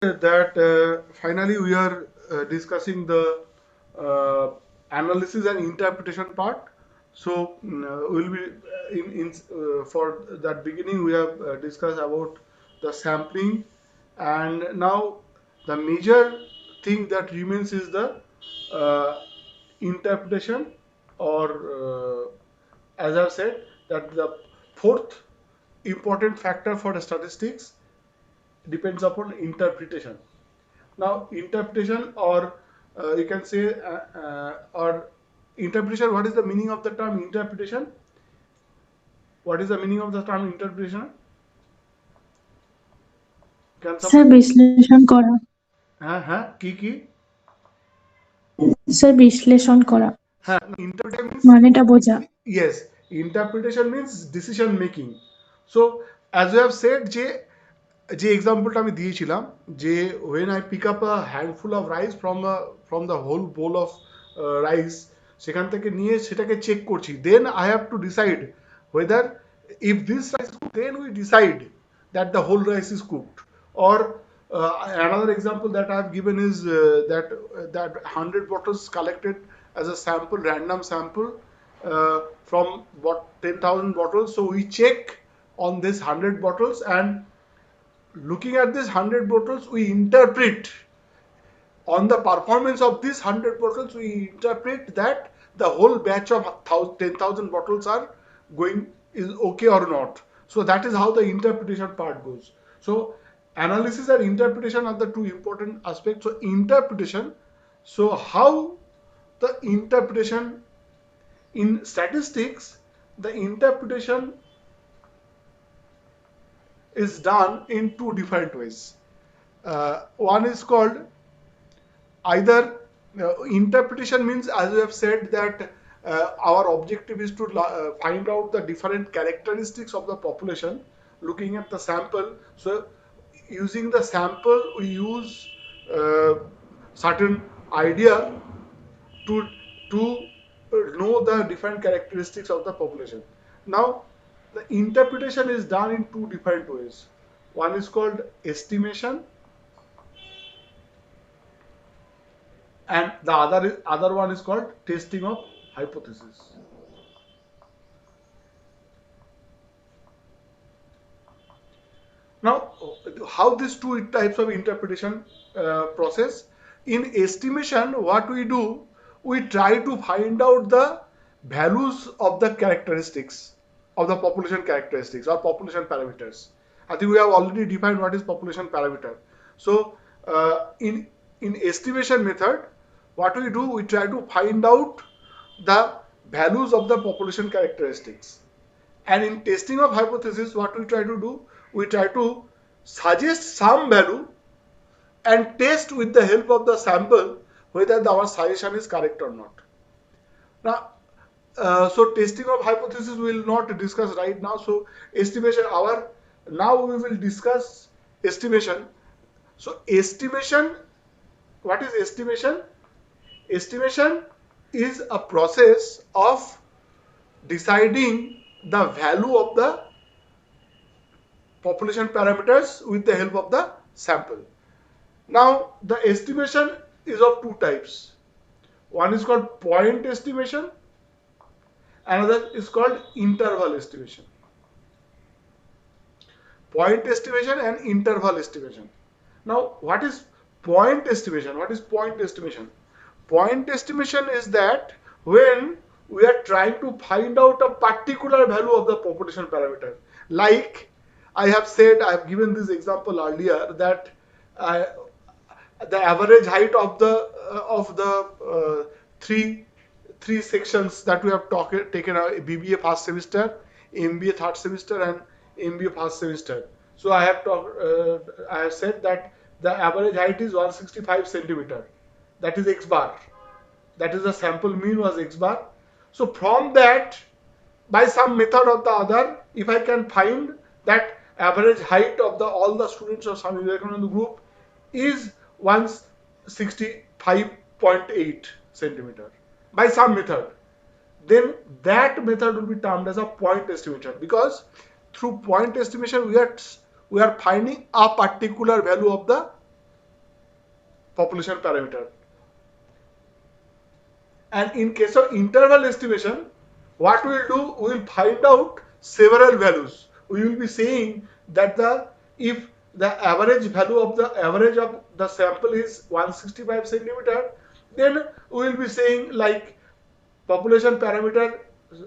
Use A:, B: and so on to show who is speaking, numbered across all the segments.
A: that finally we are discussing the uh, analysis and interpretation part. So we'll be for that beginning we have discussed about the sampling, and now the major thing that remains is the uh, interpretation, or as I've said, that the fourth important factor for the statistics depends upon interpretation. Now, interpretation, or you can say, or interpretation, what is the meaning of the term interpretation? What is the meaning of the term interpretation? Can
B: sir
A: someone?
B: বিশ্লেষণ করা।
A: কি?
B: Sir বিশ্লেষণ করা
A: Interpretation means,
B: মানেটা বোঝা।
A: yes, interpretation means decision making. So as you have said, যে এক্সাম্পলটা আমি দিয়েছিলাম, যে when I pick up a handful of rice from the whole bowl of rice, সেখান থেকে নিয়ে সেটাকে চেক করছি, then I have to decide whether, if this rice is cooked, then we decide that the whole rice is cooked. Or another example that I have given is that 100 bottles collected as a sample, random sample, from what 10,000 bottles. So we check on this 100 bottles, and looking at this 100 bottles, we interpret on the performance of this 100 bottles, we interpret that the whole batch of 10,000 bottles are going is okay or not. So that is how the interpretation part goes. So analysis and interpretation are the two important aspects. So interpretation, so how the interpretation in statistics, the interpretation is done in two different ways. One is called either interpretation, means, as we have said, that our objective is to find out the different characteristics of the population looking at the sample. So using the sample, we use uh, certain idea to know the different characteristics of the population. Now, the interpretation is done in two different ways. One is called estimation, and the other one is called testing of hypothesis. Now, how these two types of interpretation process? In estimation, what we do, we try to find out the values of the characteristics of the population characteristics or population parameters. I think we have already defined what is population parameter. So, in estimation method, what we do, we try to find out the values of the population characteristics. And in testing of hypothesis, what we try to do, we try to suggest some value and test with the help of the sample whether our suggestion is correct or not. Now, so testing of hypothesis we will not discuss right now. So estimation, now we will discuss estimation. So estimation, what is estimation? Estimation is a process of deciding the value of the population parameters with the help of the sample. Now, the estimation is of two types. One is called point estimation, another is called interval estimation. Point estimation and interval estimation. Now, what is point estimation? What is point estimation? Point estimation is that when we are trying to find out a particular value of the population parameter. Like I have said, I have given this example earlier, that uh, the average height of the three sections that we have taken BBA first semester, MBA third semester, and MBA first semester. So I have said that the average height is 165 centimeter. That is x bar. That is the sample mean was x bar. So from that, by some method or the other, if I can find that average height of all the students of Swami Vivekananda group is 165.8 centimeter by some method, then that method will be termed as a point estimation, because through point estimation we are finding a particular value of the population parameter. And in case of interval estimation, what we will do, we will find out several values. We will be saying that if the average value of the average of the sample is 165 centimeter, then we will be saying like population parameter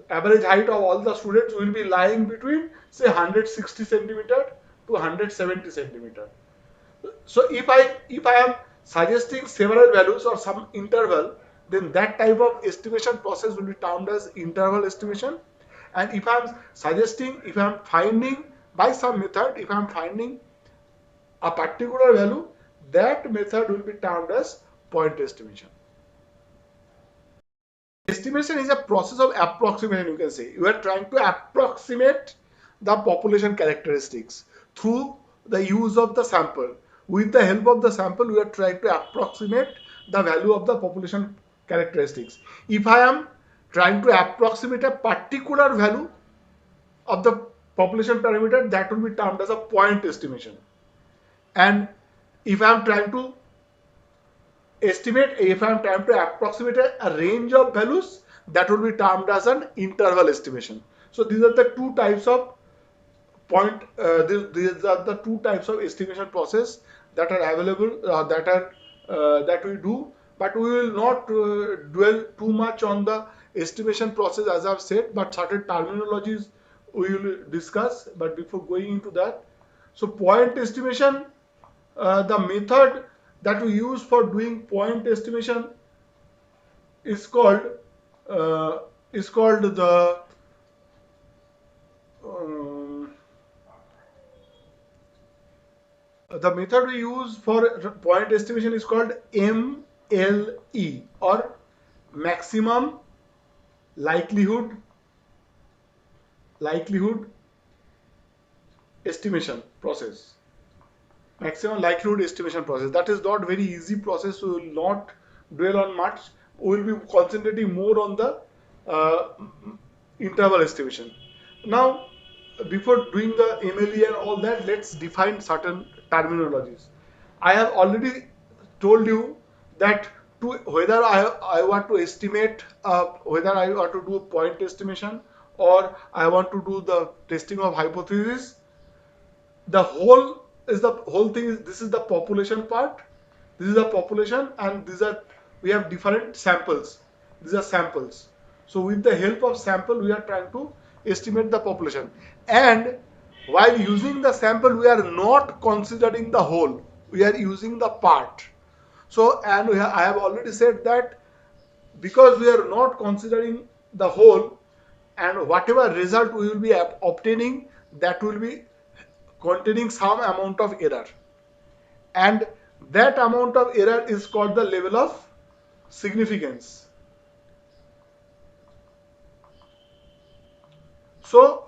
A: average height of all the students will be lying between say 160 centimeter to 170 centimeter. So if I am suggesting several values or some interval, then that type of estimation process will be termed as interval estimation. And if I am finding by some method, if I am finding a particular value, that method will be termed as point estimation. Estimation is a process of approximation, you can say. You are trying to approximate the population characteristics through the use of the sample. With the help of the sample, we are trying to approximate the value of the population characteristics. If I am trying to approximate a particular value of the population parameter, that will be termed as a point estimation. And if I am trying to approximate a range of values, that will be termed as an interval estimation. So these are the two types of these are the two types of estimation process that are available, that we do, but we will not dwell too much on the estimation process as I've said, but certain terminologies we will discuss. But before going into that, so point estimation, the method that we use for doing point estimation is called the method we use for point estimation is called MLE, or maximum likelihood estimation process. Maximum likelihood estimation process. That is not very easy process, so we will not dwell on much. We will be concentrating more on the interval estimation. Now, before doing the MLE and all that, let's define certain terminologies. I have already told you that whether I want to estimate, whether I want to do point estimation or I want to do the testing of hypothesis, the whole thing is, this is the population part, this is the population, and we have different samples. These are samples. So with the help of sample, we are trying to estimate the population. And while using the sample, we are not considering the whole, we are using the part. So, and I have already said that because we are not considering the whole, and whatever result we will be obtaining, that will be containing some amount of error, and that amount of error is called the level of significance. So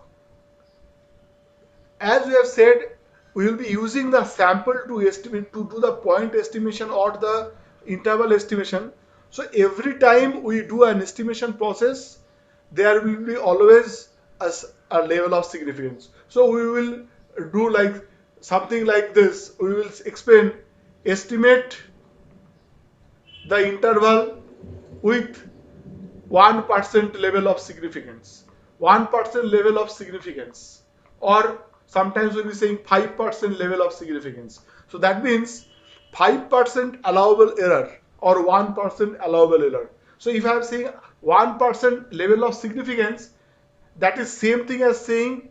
A: as we have said, we will be using the sample to estimate, to do the point estimation or the interval estimation. So every time we do an estimation process, there will be always a level of significance. So we will do like something like this. We will explain, estimate the interval with 1% level of significance, 1% level of significance, or sometimes we'll be saying 5% level of significance. So that means 5% allowable error or 1% allowable error. So if I am saying 1% level of significance, that is same thing as saying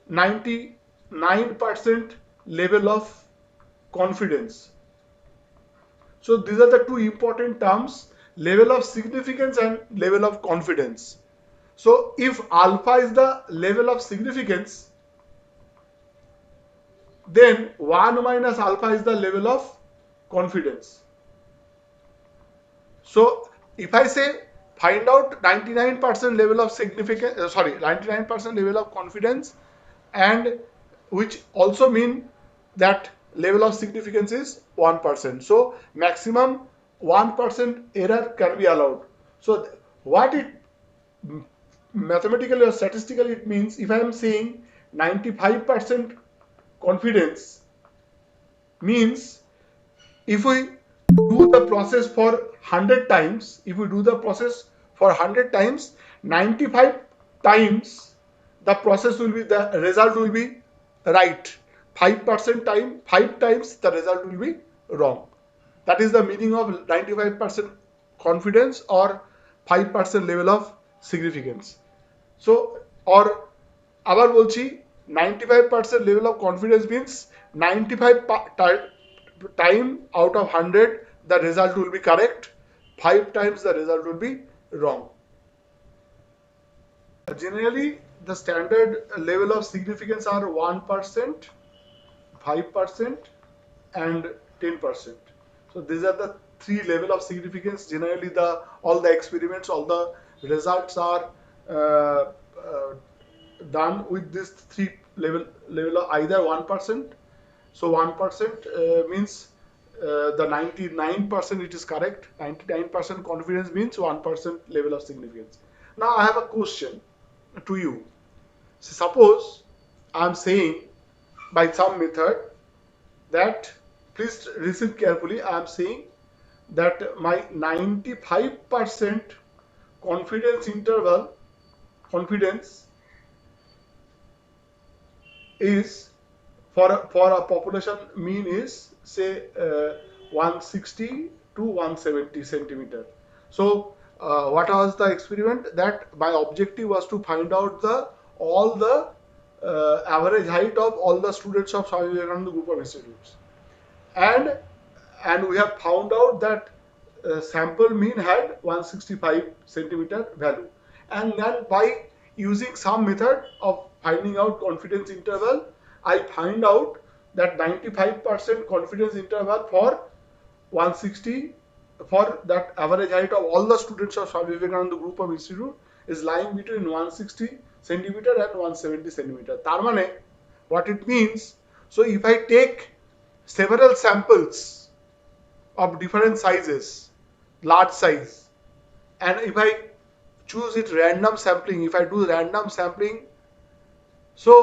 A: 99% level of confidence. So these are the two important terms, level of significance and level of confidence. So if alpha is the level of significance, then 1 minus alpha is the level of confidence. So if I say find out 99% level of significance, 99% level of confidence, and which also mean that level of significance is 1%. So maximum 1% error can be allowed. So what it mathematically or statistically it means, if I am saying 95% confidence, means if we do process for 100 times, if we do the process for 100 times, 95 times the process will be, the result will be right. 5% time, 5 times the result will be wrong. That is the meaning of 95% confidence or 5% level of significance. So, or আবার বলছি 95% level of confidence means 95 time out of 100 the result will be correct, 5 times the result will be wrong. Generally the standard level of significance are 1%, 5% and 10%. So these are the three level of significance. Generally all the experiments, all the results are done with this three level of either 1%. So 1% means the 99% it is correct. 99% confidence means 1% level of significance. Now I have a question to you. So suppose I am saying by some method that, please listen carefully, I am saying that my 95% confidence interval, confidence is for a population mean is say 160 to 170 centimeter. So what was the experiment? That my objective was to find out all the average height of all the students of Swami Vivekananda group of institutes, and we have found out that sample mean had 165 centimeter value, and then by using some method of finding out confidence interval, I find out that 95% confidence interval for 160, for that average height of all the students of Swami Vivekananda group of institute is lying between 160 centimeter and 170 centimeter. তার মানে what it means, so if I take several samples of different sizes, large size, and if I choose it random sampling, if I do random sampling, so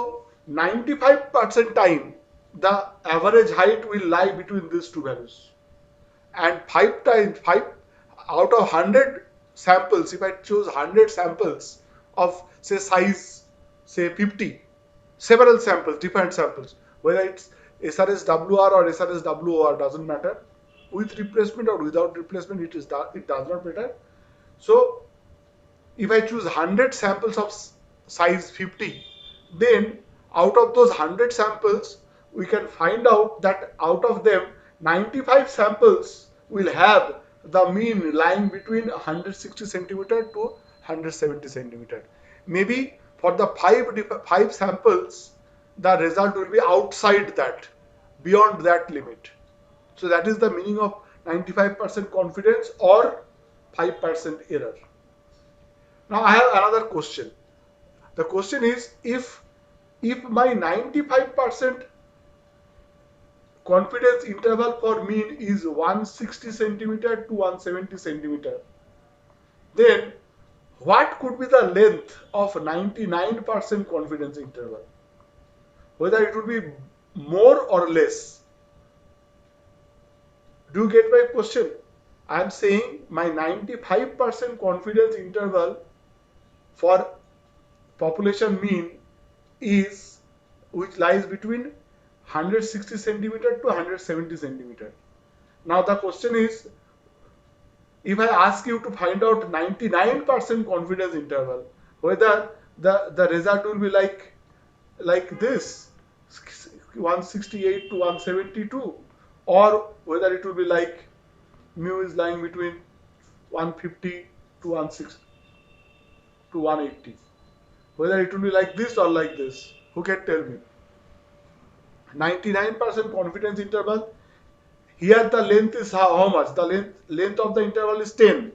A: 95% time the average height will lie between these two values, and 5 out of 100 samples, if I choose 100 samples of say size say 50, several samples, different samples, whether it's SRSWR or SRSWOR doesn't matter, with replacement or without replacement, it does not matter. So if I choose 100 samples of size 50, then out of those 100 samples we can find out that out of them 95 samples will have the mean lying between 160 centimeter to 170 centimeter. Maybe for the five samples the result will be outside that, beyond that limit. So that is the meaning of 95% confidence or 5% error. Now I have another question. The question is, if my 95% confidence interval for mean is 160 centimeter to 170 centimeter, then what could be the length of 99% confidence interval? Whether it would be more or less. Do you get my question? I am saying my 95% confidence interval for population mean is, which lies between 160 centimeter to 170 centimeter. Now the question is, if I ask you to find out 99% confidence interval, whether the result will be like this, 168 to 172, or whether it will be like mu is lying between 150 to 160 to 180, whether it will be like this or like this, who can tell me? 99% confidence interval, here the length is how much? The length of the interval is 10.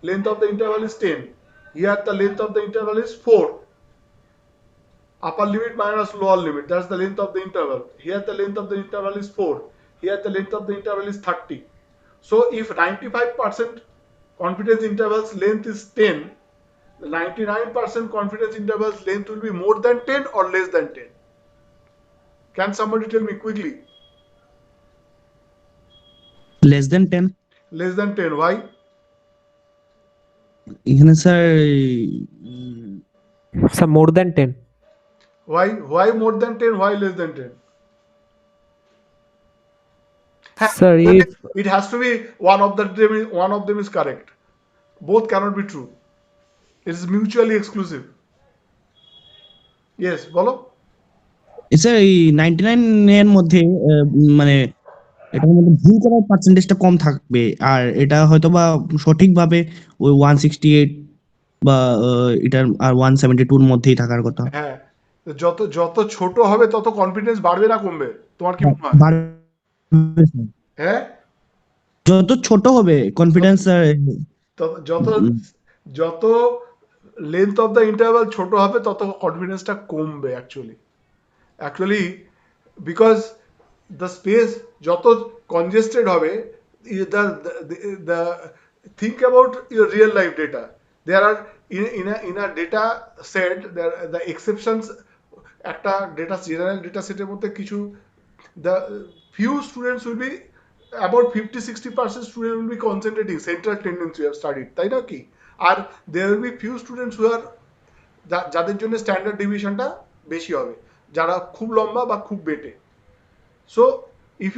A: Length of the interval is 10. Here the length of the interval is 4. Upper limit minus lower limit, that's the length of the interval. Here the length of the interval is 4. Here the length of the interval is 30. So if 95% confidence interval's length is 10, the 99% confidence interval's length will be more than 10 or less than 10. Can somebody tell me quickly?
C: Less than 10.
A: less than 10. Why?
C: এখানে sir
D: Sir, more than 10.
A: Why more than 10? Why less than 10?
D: Sir, if
A: It has to be one of them is correct. Both cannot be true. It is mutually exclusive. Yes, বলো।
C: Sir এই 99 এর মধ্যে মানে এটার মধ্যে ভুল করার পার্সেন্টেজটা কম থাকবে, আর এটা হয়তো বা সঠিকভাবে ওই 168 বা এটার আর 172 এর মধ্যেই থাকার কথা।
A: হ্যাঁ, যত যত ছোট হবে তত কনফিডেন্স বাড়বে না কমবে? তোমার কি মনে হয়?
C: বাড়বে স্যার।
A: হ্যাঁ,
C: যত ছোট হবে কনফিডেন্স
A: যত যত লেন্থ অফ দ্য ইন্টারভাল ছোট হবে তত কনফিডেন্সটা কমবে অ্যাকচুয়ালি বিকজ দ্য স্পেস যত কনজেস্টেড হবে, the think about your real life data. There are in a data set, the exceptions একটা general data সেটের মধ্যে কিছু, the few students will be about 50-60% students will be concentrating central tendency you have studied, তাই না কি? আর there will be few students who are যাদের জন্য standard ডিভিশনটা বেশি হবে, যারা খুব লম্বা বা খুব বেটে। So if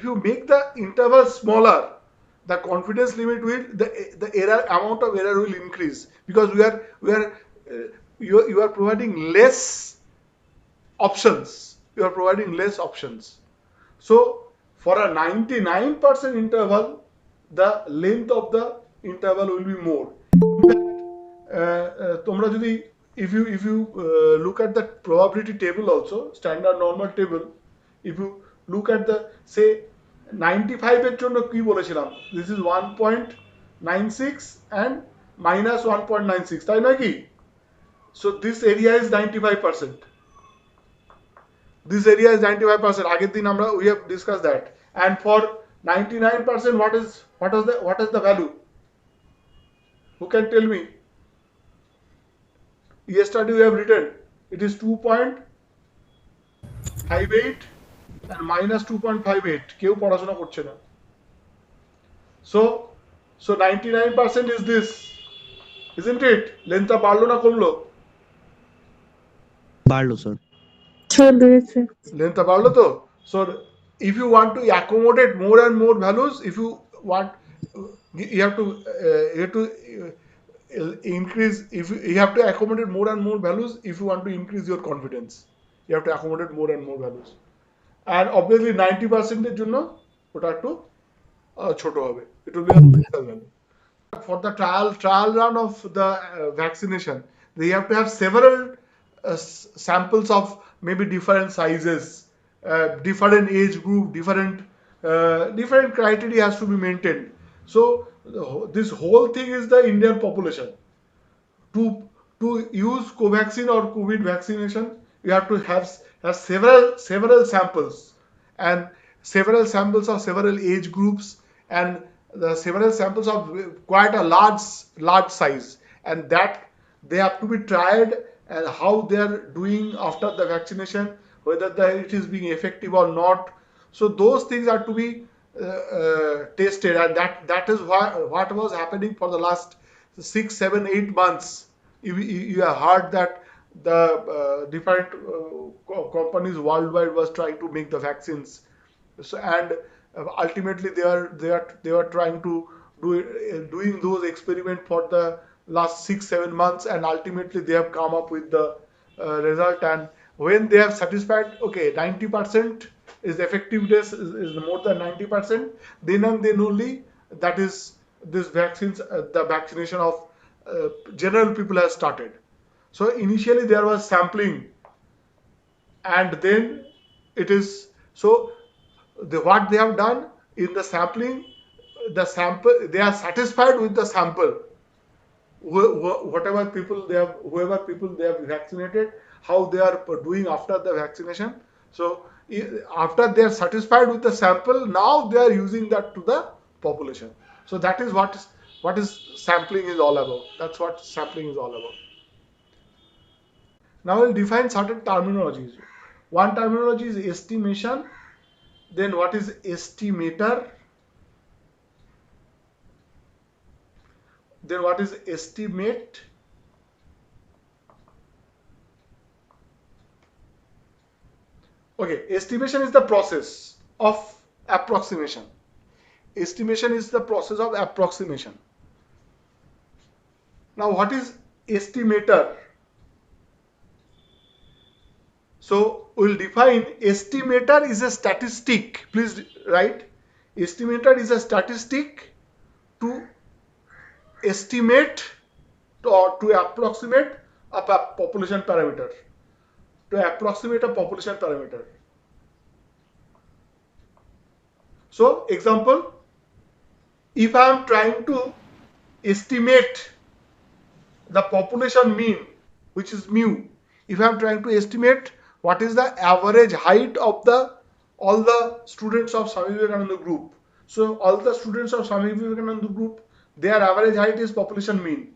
A: you make the interval smaller, the confidence limit will, the error amount of error will increase, because you are providing less options. You are providing less options. So for a 99% interval, the length of the interval will be more. তোমরা যদি if you look at the probability table also, standard normal table, if you look at the say 95 এর জন্য কি বলেছিলাম, this is 1.96 and minus 1.96, তাই নয় কি? So this area is 95%. This area is 95%. আগের দিন আমরা we have discussed that. And for 99%, what is the value? Who can tell me? Yesterday we have written it is 2.58 and minus 2.58. কেউ পড়াশোনা করছে না। So 99% is this, isn't it? লেন্থটা বাড়লো না কমলো?
C: বাড়লো স্যার।
B: স্যার বেড়েছে।
A: লেন্থটা বাড়লো তো? So if you want to accommodate more and more values, if you want, you have to increase, you have to accommodate more and more values. If you want to increase your confidence, you have to accommodate more and more values. And obviously 90% এর জন্য ওটা একটু ছোট হবে, it will be a lesser value. For the trial run of the vaccination, they have to have several samples of maybe different sizes, different age group, different criteria has to be maintained. So this whole thing is the Indian population. To use Covaxin or COVID vaccination, you have to have several samples, and several samples of several age groups, and the several samples of quite a large size, and that they have to be tried, and how they are doing after the vaccination, whether it is being effective or not. So those things are to be tested, and that is what was happening for the last 6, 7, 8 months. You have heard that the different companies worldwide was trying to make the vaccines. So, and ultimately they were trying to doing those experiments for the last 6, 7 months, and ultimately they have come up with the result. And when they have satisfied, okay, 90% is effectiveness is more than 90%, then and then only that is this vaccines, the vaccination of general people has started. So initially there was sampling, and then it is so what they have done in the sampling, they are satisfied with the sample, whoever people they have vaccinated, how they are doing after the vaccination. So after they are satisfied with the sample, now they are using that to the population. So that is what is sampling is all about. That's what sampling is all about. Now we'll define certain terminologies. One terminology is estimation. Then what is estimator? Then what is estimate? Okay, estimation is the process of approximation. Estimation is the process of approximation. Now, what is estimator? So, we'll define estimator is a statistic. Please write. Estimator is a statistic to estimate or to approximate a population parameter. To approximate a population parameter. So, example, if I am trying to estimate the population mean, which is mu, if I am trying to estimate what is the average height of all the students of Swami Vivekananda group. So all the students of Swami Vivekananda group, their average height is population mean.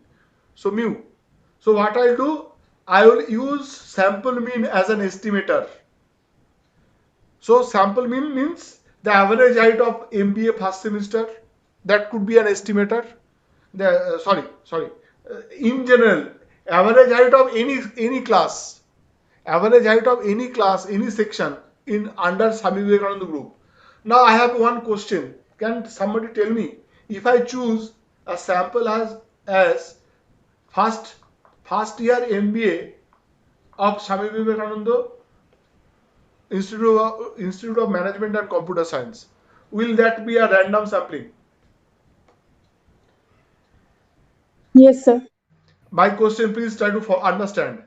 A: So mu. So what I'll do, I will use sample mean as an estimator. So sample mean means the average height of MBA first semester. That could be an estimator. In general, average height of any class, any section in under Swami Vivekananda group. Now I have one question. Can somebody tell me, if I choose a sample as first year MBA of Swami Vivekananda Institute of Management and Computer Science, will that be a random sampling?
B: Yes, sir.
A: My question, please try to understand.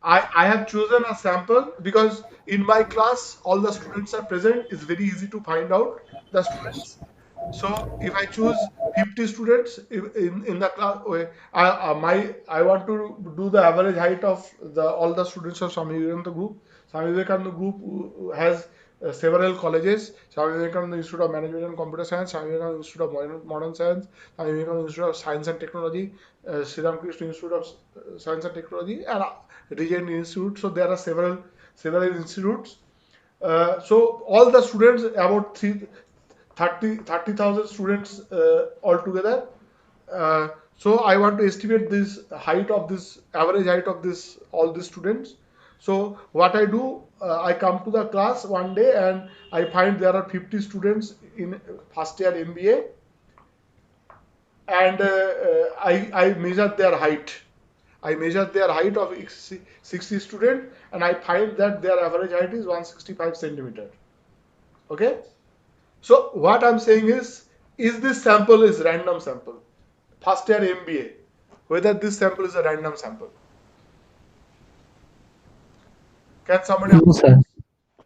A: I have chosen a sample because in my class all the students are present. It's very easy to find out the students. So if I choose 50 students in the class, I want to do the average height of all the students of Swami Vivekananda group. Swami Vivekananda group has several colleges: Swami Vivekananda Institute of Management and Computer Science, Swami Vivekananda Institute of Modern Science, Swami Vivekananda Institute of Science and Technology, Sri Ramakrishna Institute of Science and Technology, and Regent Institute. So there are several institutes. So all the students, about 30,000 students altogether. So I want to estimate this height of this average height of all these students. So what I do, I come to the class one day and I find there are 50 students in first year MBA, and I measure their height. I measure their height of 60 students, and I find that their average height is 165 centimeter. Okay. So what I'm saying is this sample is random sample? First year MBA, whether this sample is a random sample? Can somebody
D: No,
A: answer?
D: sir.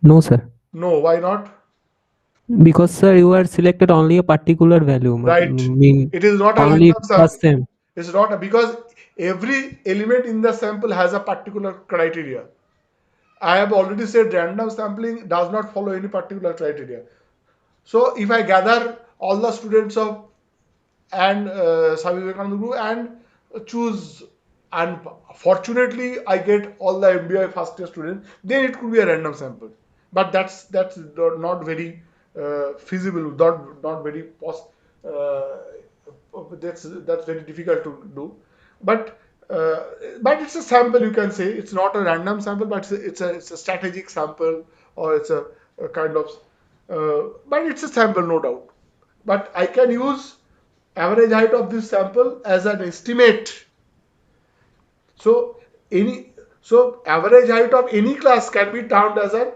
D: No, sir.
A: No, why not?
D: Because, sir, you are selected only a particular value.
A: Right.
D: Mean
A: It is not a
D: only
A: random sample.
D: first sem.
A: It's not because every element in the sample has a particular criteria. I have already said random sampling does not follow any particular criteria. So if I gather all the students of Swami Vivekananda group and choose, and fortunately I get all the MBA first year students, then it could be a random sample. But that's not very feasible, not very that's very difficult to do. But it's a sample, you can say. It's not a random sample, but it's a strategic sample, or it's a kind of but it's a sample, no doubt. But I can use average height of this sample as an estimate. So average height of any class can be termed as an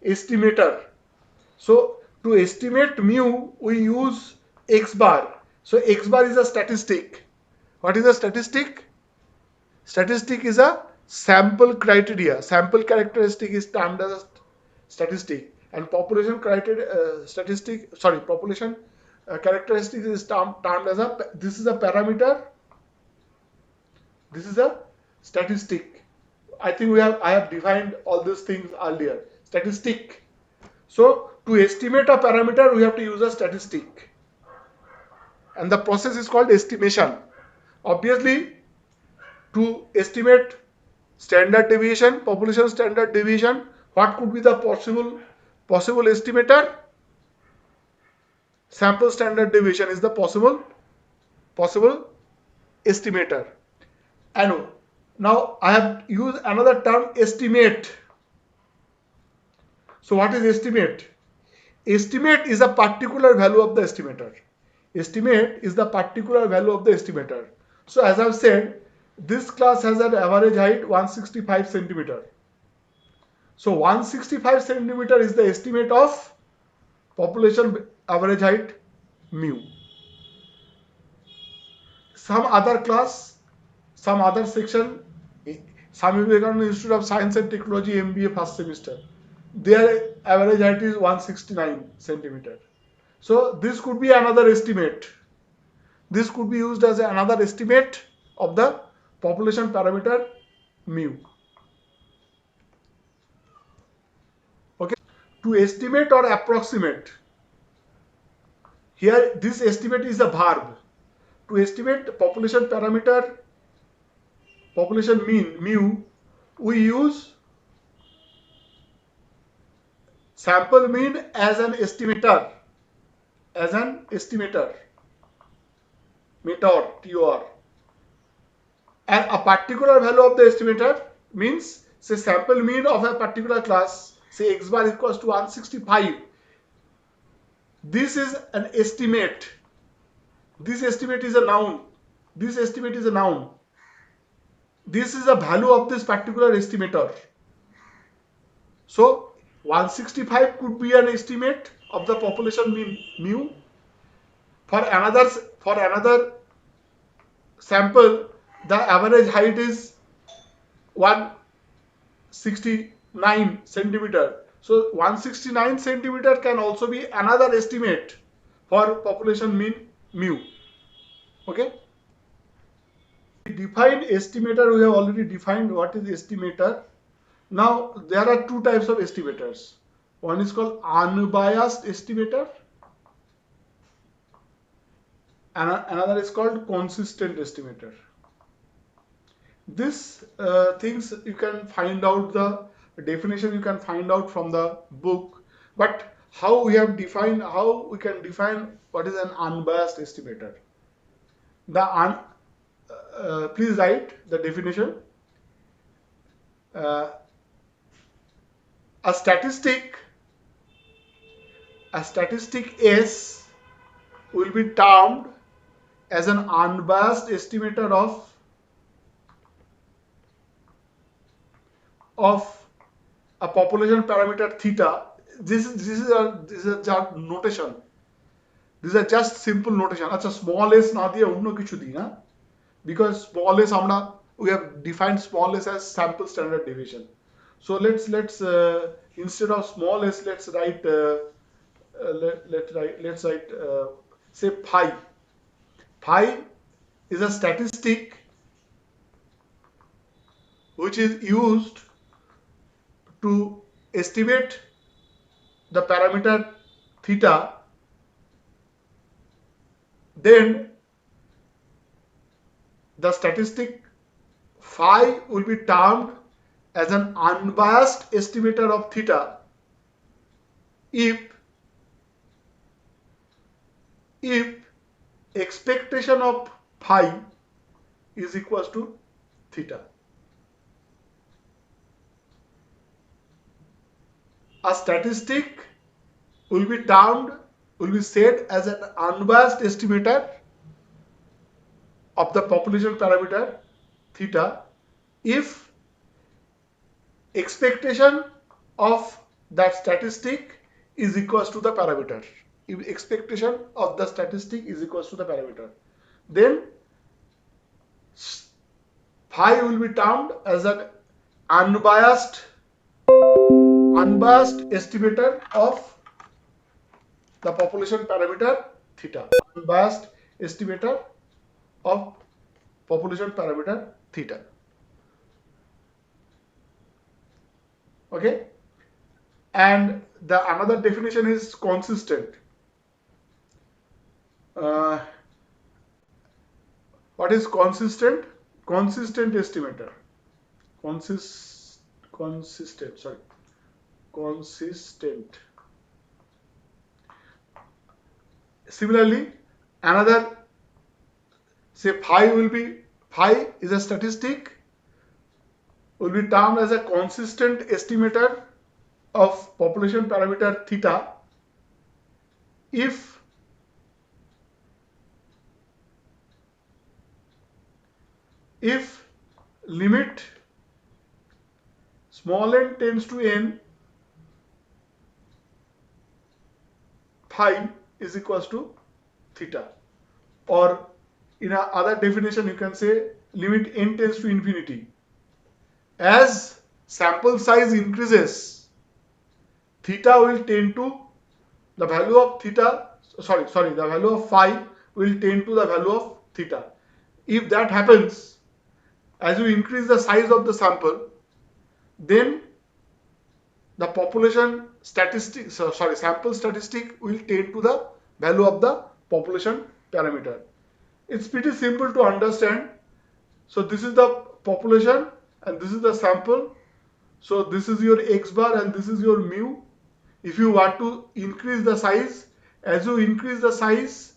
A: estimator. So to estimate mu, we use X bar. So X bar is a statistic. What is a statistic? Statistic is a sample criteria. Sample characteristic is termed as a statistic, and population characteristic is termed as this is a parameter. This is a statistic. I think I have defined all these things earlier. Statistic. So to estimate a parameter, we have to use a statistic, and the process is called estimation. Obviously, to estimate standard deviation, population standard deviation, what could be the possible estimator? Sample standard deviation is the possible possible estimator. And now I have used another term, estimate. So what is estimate? Estimate is a particular value of the estimator. Estimate is the particular value of the estimator. So as I've said, this class has an average height 165 centimeter. So 165 centimeter is the estimate of population average height mu. Some other class, some other section, Swami Vivekananda Institute of Science and Technology MBA first semester, their average height is 169 centimeter. So this could be another estimate. This could be used as another estimate of the population parameter mu. Okay, to estimate or approximate. Here this estimate is a verb. To estimate population parameter, population mean mu, we use sample mean as an estimator. As an estimator. Meter, TOR. And a particular value of the estimator means, say, sample mean of a particular class, say x bar equals to 165. This is an estimate. This estimate is a noun. This estimate is a noun. This is a value of this particular estimator. So 165 could be an estimate of the population mean mu. For another sample, the average height is 169 centimeter. So 169 centimeter can also be another estimate for population mean mu. Okay. Define estimator. We have already defined what is estimator. Now there are two types of estimators. One is called unbiased estimator. And another is called consistent estimator. This things you can find out, the definition you can find out from the book, but how we can define what is an unbiased estimator. Please write the definition. A statistic S will be termed as an unbiased estimator of a population parameter theta. This is a notation. These are just simple notation. Acha, small s na diye onno kichu di na, because small s we have defined small s as sample standard deviation. So let's instead of small s, let's write say phi. Phi is a statistic which is used to estimate the parameter theta. Then the statistic phi will be termed as an unbiased estimator of theta if expectation of phi is equals to theta. A statistic will be said as an unbiased estimator of the population parameter theta if expectation of that statistic is equals to the parameter. If expectation of the statistic is equals to the parameter, then phi will be termed as an unbiased estimator of the population parameter theta. Unbiased estimator of population parameter theta. Okay, and the another definition is consistent. What is consistent? Consistent estimator. Consistent. Similarly, another say phi is a statistic, will be termed as a consistent estimator of population parameter theta if limit small n tends to n, phi is equals to theta. Or in another definition, you can say limit n tends to infinity. As sample size increases, theta will tend to the value of theta, the value of phi will tend to the value of theta. If that happens, as you increase the size of the sample, then the sample statistic will tend to the value of the population parameter. It's pretty simple to understand. So this is the population and this is the sample. So this is your x bar and this is your mu. If you want to increase the size, as you increase the size,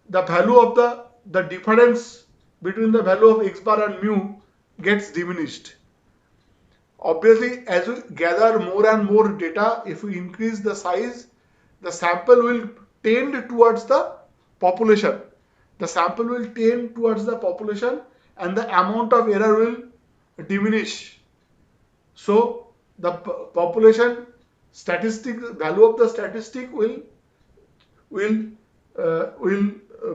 A: the value of the difference between the value of x bar and mu gets diminished. Obviously, as you gather more and more data, if you increase the size, the sample will tend towards the population. The sample will tend towards the population and the amount of error will diminish. So the population statistic, value of the statistic will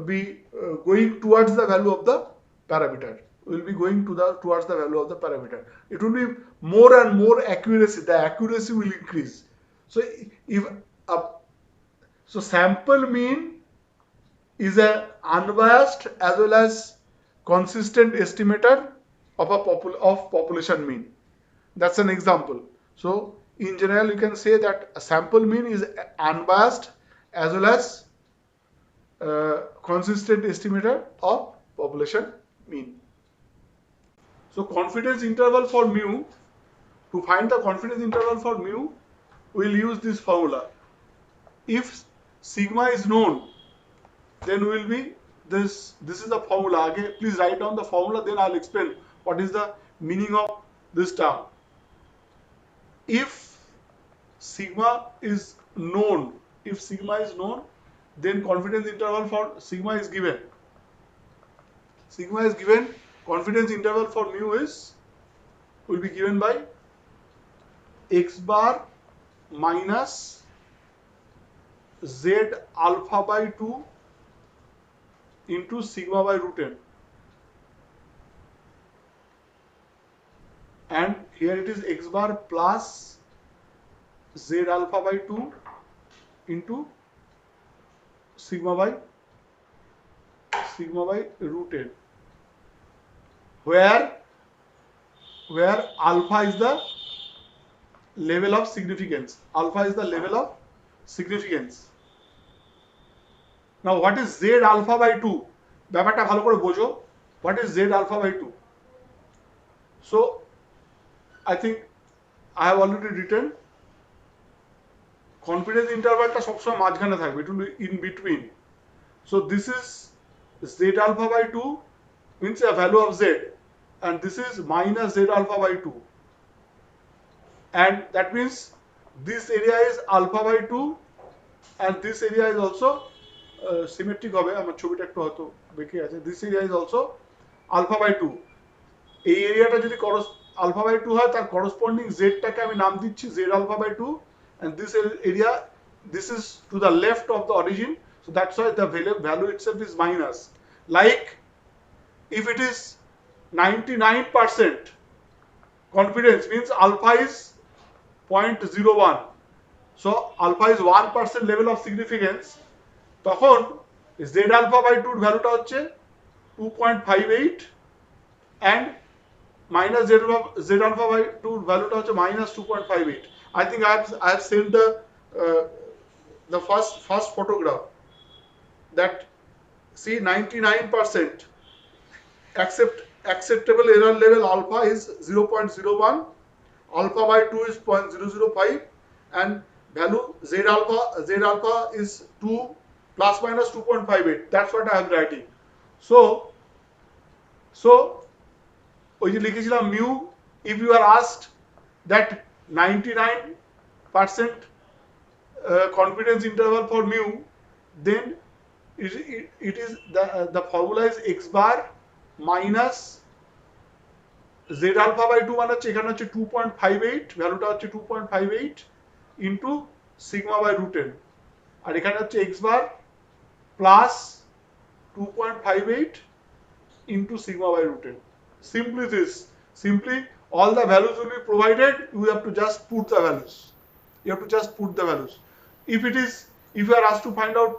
A: be going towards the value of the parameter. Will be going towards the value of the parameter. It will be more and more accuracy. The accuracy will increase. So so sample mean is a unbiased as well as consistent estimator of population mean. That's an example. So in general, you can say that a sample mean is unbiased as well as consistent estimator of population mean. So confidence interval for mu, to find the confidence interval for mu, we'll use this formula. If sigma is known, then will be this is the formula. Again, please write down the formula, then I'll explain what is the meaning of this term. If sigma is known, then confidence interval for sigma is given. Confidence interval for mu will be given by x bar minus z alpha by 2 into sigma by root n. And here it is x bar plus z alpha by 2 into sigma by root n, where alpha is the level of significance. Now what is z alpha by 2? ব্যাপারটা ভালো করে বোঝো. What is z alpha by 2? So I think I have already written confidence interval টা সবসময় মাঝখানে থাকবে. It will be in between. So this is z alpha by 2 means a value of z, and this is minus z alpha by 2, and that means this area is alpha by 2 and this area is also symmetric হবে. আমার ছবিটা একটু হয়তো বেঁকে আছে. This area is also alpha by 2. এই এরিয়াটা যদি alpha by 2 হয়, তার corresponding z টাকে আমি নাম দিচ্ছি z alpha by 2, and this area, this is to the left of the origin, so that's why the value itself is minus. Like if it is 99% confidence, means alpha is 0.01, so alpha is 1% level of significance, তখন z alpha by 2 ভ্যালুটা হচ্ছে 2.58 and minus z alpha by 2 ভ্যালুটা হচ্ছে minus 2.58. I think I have sent the first photograph, that see 99% acceptable error level alpha is 0.01, alpha by 2 is 0.005, and value z alpha is 2 plus minus 2.58. That's what I am writing. So So ওই যে লিখেছিলাম mu, if you are asked that 99% confidence interval for mu, then it is the formula is x bar minus z alpha by 2 মানে হচ্ছে এখানে হচ্ছে 2.58, ভ্যালুটা হচ্ছে 2.58 into sigma by root n, আর এখানে হচ্ছে x bar plus 2.58 into sigma by root n. Simply this. Simply all the values will be provided. You have to just put the values. You have to just put the values. If you are asked to find out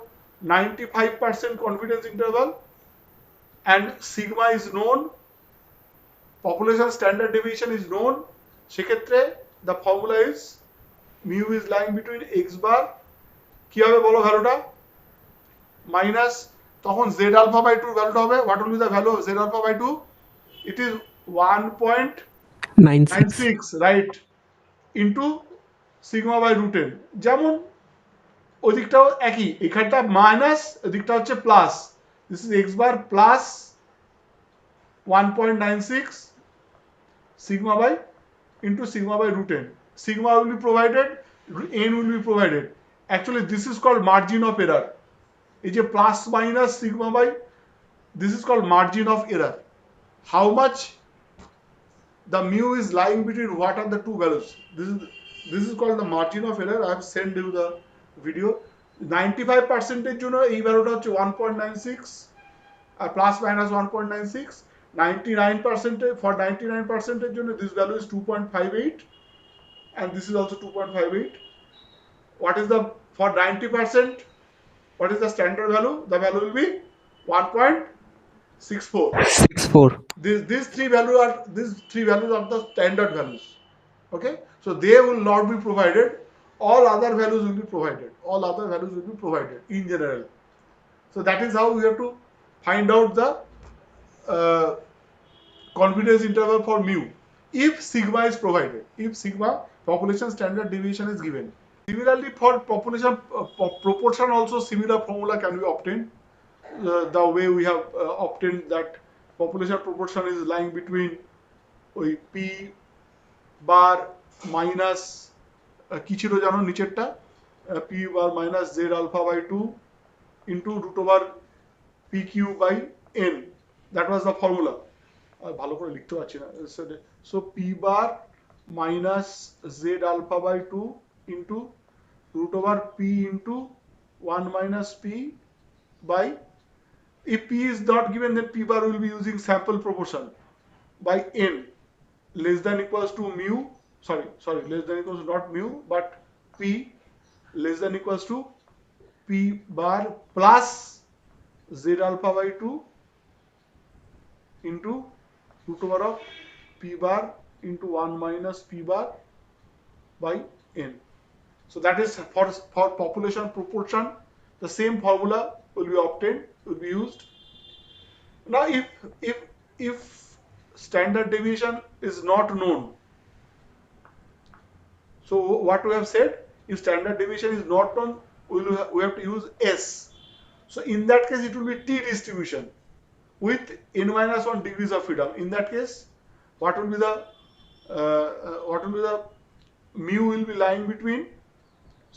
A: 95% confidence interval and sigma is known, population standard deviation is known, সেক্ষেত্রে the formula is mu is lying between x bar কি হবে বলো ভ্যালুটা minus তখন z alpha by 2 ভ্যালুটা হবে, what will be the value of z alpha by 2? It is
D: 96.
A: 1.96, right, into sigma by root n. যেমন ওই দিকটাও একই, এখানটা মাইনাস ওদিকটা হচ্ছে plus, this is x bar plus 1.96 sigma by into sigma by root n. Sigma will be provided, n will be provided. Actually this is called margin of error. এই যে plus minus sigma by, this is called margin of error. How much the mu is lying between what are the two values? This is called the margin of error. I have sent you the video. 95% এর জন্য এই ভ্যালুটা হচ্ছে 1.96 আর plus minus 1.96. 99% for 99% এর জন্য this value is 2.58 and this is also 2.58. What is the for 90%? What is the standard value? The value will be 1.64.
D: 64.
A: These three values are the standard values. Okay, so they will not be provided. All other values will be provided. All other values will be provided in general. So that is how we have to find out the confidence interval for mu. If sigma is provided, if sigma population standard deviation is given. Similarly, for population proportion also similar formula can be obtained. The way we have obtained that population proportion is lying between p bar minus কি ছিল জানো নিচেরটা p bar minus z alpha by 2 into root over pq by n. That was the formula. ভালো করে লিখতে পারছি না. So p bar minus z alpha by 2 into root over p into 1 minus p by, if p is not given then p bar will be using sample proportion by n less than equals to mu, less than equals to not mu but p less than equals to p bar plus z alpha by 2 into root over of p bar into 1 minus p bar by n. So that is for population proportion, the same formula will be obtained, will be used. Now if standard deviation is not known, so what we have said, if standard deviation is not known, we have to use S. So in that case it will be T distribution with n-1 degrees of freedom. In that case, what will be the mu will be lying between.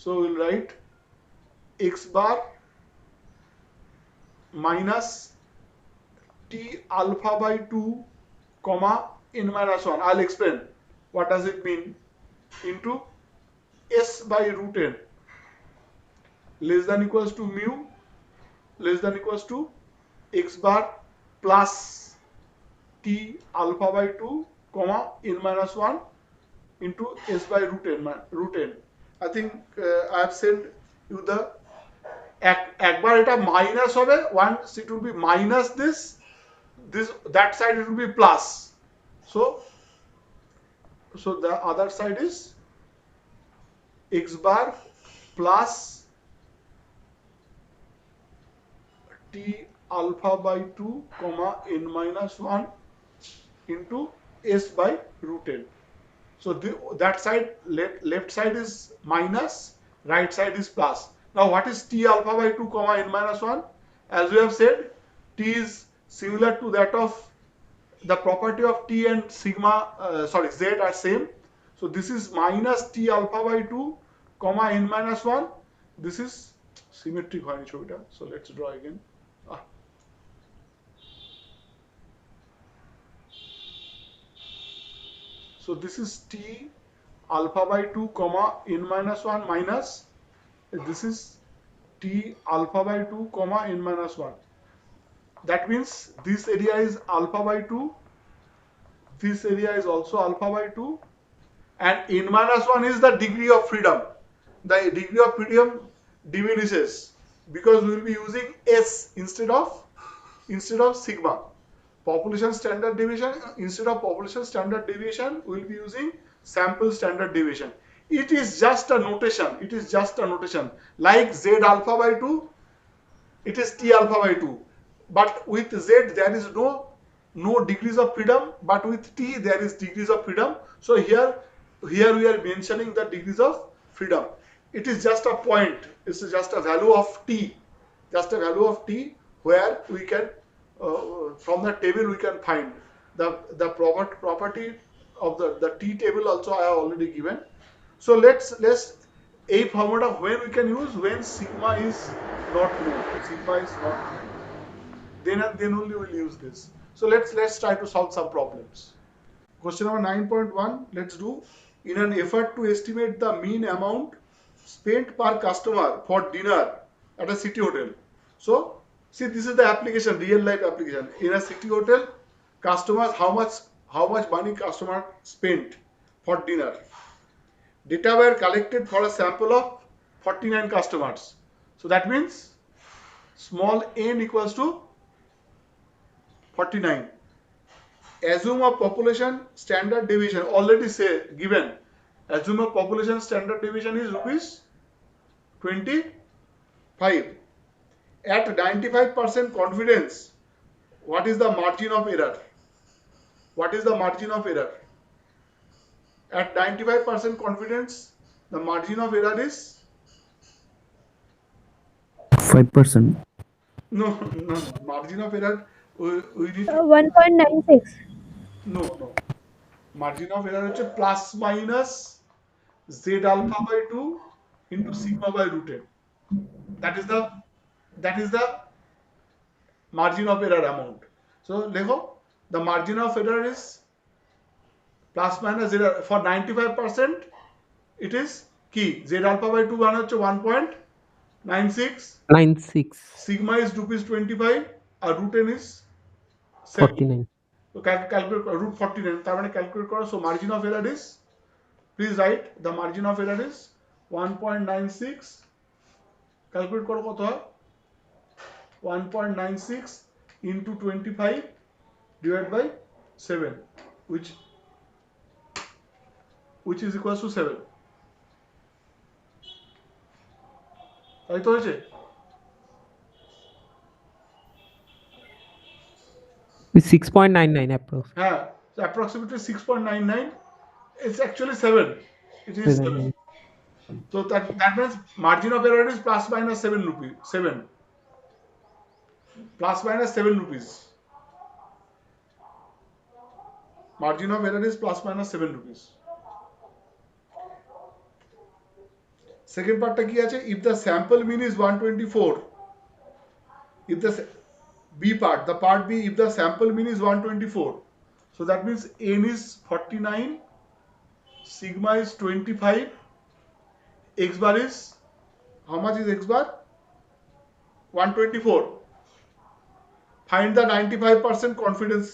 A: So we'll write x bar minus t alpha by 2 comma n-1. I'll explain what does it mean, into s by root n less than equals to mu less than equals to x bar plus t alpha by 2 comma n-1 into s by root n. I think I have sent you the একবার এটা minus হবে, once it will be minus this that side it will be plus. So the other side is x bar plus t alpha by 2 comma n-1 into s by root n. So that side, left side is minus, right side is plus. Now what is t alpha by 2 comma n-1? As we have said, t is similar to that of the property of T and sigma, Z are same. So this is minus T alpha by 2, comma n minus 1. This is symmetric হয়নি ছবিটা. So let's draw again. So this is T alpha by 2, comma n minus 1 minus this is T alpha by 2, comma n minus 1. That means this area is alpha by 2, this area is also alpha by 2, and n minus 1 is the degree of freedom. The degree of freedom diminishes because we will be using S instead of sigma. Population standard deviation, instead of population standard deviation, we will be using sample standard deviation. It is just a notation. It is just a notation. Like Z alpha by 2, it is T alpha by 2. But with Z there is no degrees of freedom. But with T there is degrees of freedom. So here we are mentioning the degrees of freedom. It is just a point. It's just a value of T. Just a value of T where we can from the table we can find the property of the T table also I have already given. So let's a formula when we can use when sigma is not known. Sigma is not known. Then only we'll use this. So let's try to solve some problems. Question number 9.1. Let's do. In an effort to estimate the mean amount spent per customer for dinner at a city hotel. So see, this is the application, real life application. In a city hotel, customers, how much money customer spent for dinner. Data were collected for a sample of 49 customers. So that means small n equals to 49. Assume a population standard deviation, already say given. Assume a population standard deviation is rupees 25. At 95% confidence, what is the margin of error? What is the margin of error? At 95% confidence, the margin of error is
C: 5%.
A: no. Margin of error we need
B: 1.96.
A: no. Margin of error is plus minus Z alpha by 2 into sigma by root n. That is the margin of error amount. So देखो the margin of error is plus minus Z for 95%. It is key Z alpha by 2 মান হচ্ছে 1.96.
D: 96
A: Sigma is rupees 25 R root n is 7.
D: 49
A: So calculate root 49 তার মানে calculate করো. So margin of error is, please write the margin of error is 1.96. Calculate করো কত হয় 1.96 into 25 divided by 7 which is equals to 7. তাই তো হয়েছে?
D: It's 6.99 approx.
A: হ্যাঁ, so approximately 6.99. It's actually 7. It is 7. So that means margin of error is plus minus 7 rupees. 7. Plus minus 7 rupees. Margin of error is plus minus 7 rupees. Second part কি আছে? If the sample mean is 124, if the B part, the part B, if the sample mean is 124, so that means n is 49, sigma is 25, x bar is, how much is x bar? 124. Find the 95% confidence.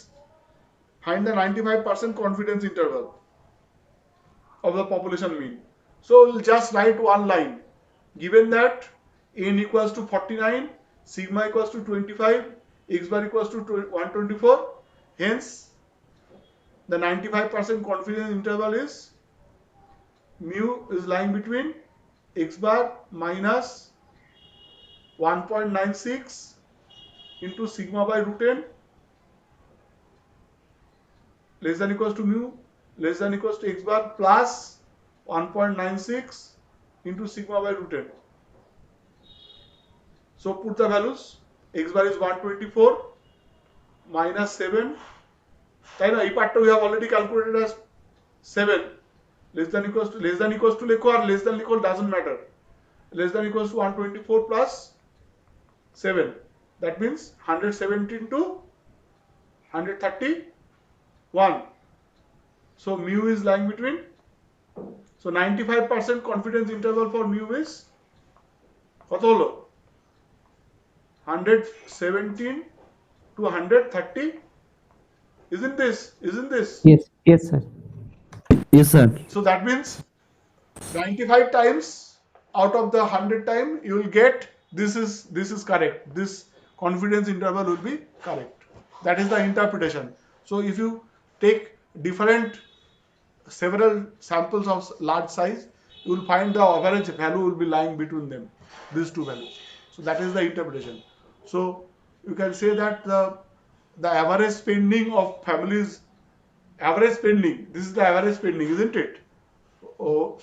A: Find the 95% confidence interval of the population mean. So we'll just write one line. Given that n equals to 49, sigma equals to 25, x bar equals to 124, hence the 95% confidence interval is mu is lying between x bar minus 1.96 into sigma by root n less than equals to mu less than equals to x bar plus 1.96 into sigma by root n. So put the values. X bar is 124 minus 7 তাই না? এই পার্টটা we have already calculated as 7 less than equals to লেখো আর less than equal doesn't matter. Less than equals to 124 plus 7. That means 117 to 131. So mu is lying between. So 95% confidence interval for mu is কত হলো? 117 to 130. Isn't this?
D: Yes, yes, sir.
C: Yes, sir.
A: So that means 95 times out of the 100 time you will get this is correct. This confidence interval will be correct. That is the interpretation. So if you take several samples of large size, you will find the average value will be lying between them, these two values. So that is the interpretation. So you can say that the average spending of families, this is the average spending, isn't it?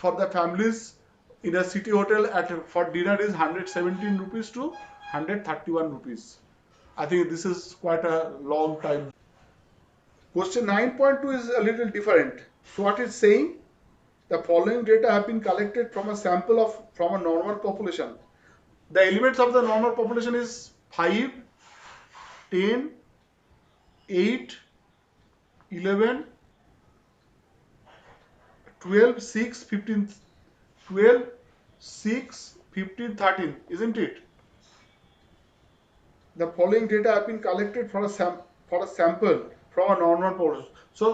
A: For the families in a city hotel for dinner is 117 rupees to 131 rupees. I think this is quite a long time. Question 9.2 is a little different. So what it's saying, the following data have been collected from a sample from a normal population. The elements of the normal population is 5, 10, 8, 11, 12, 6, 15, 12, 6, 15, 13, isn't it? The following data have been collected for a sample from a normal population. So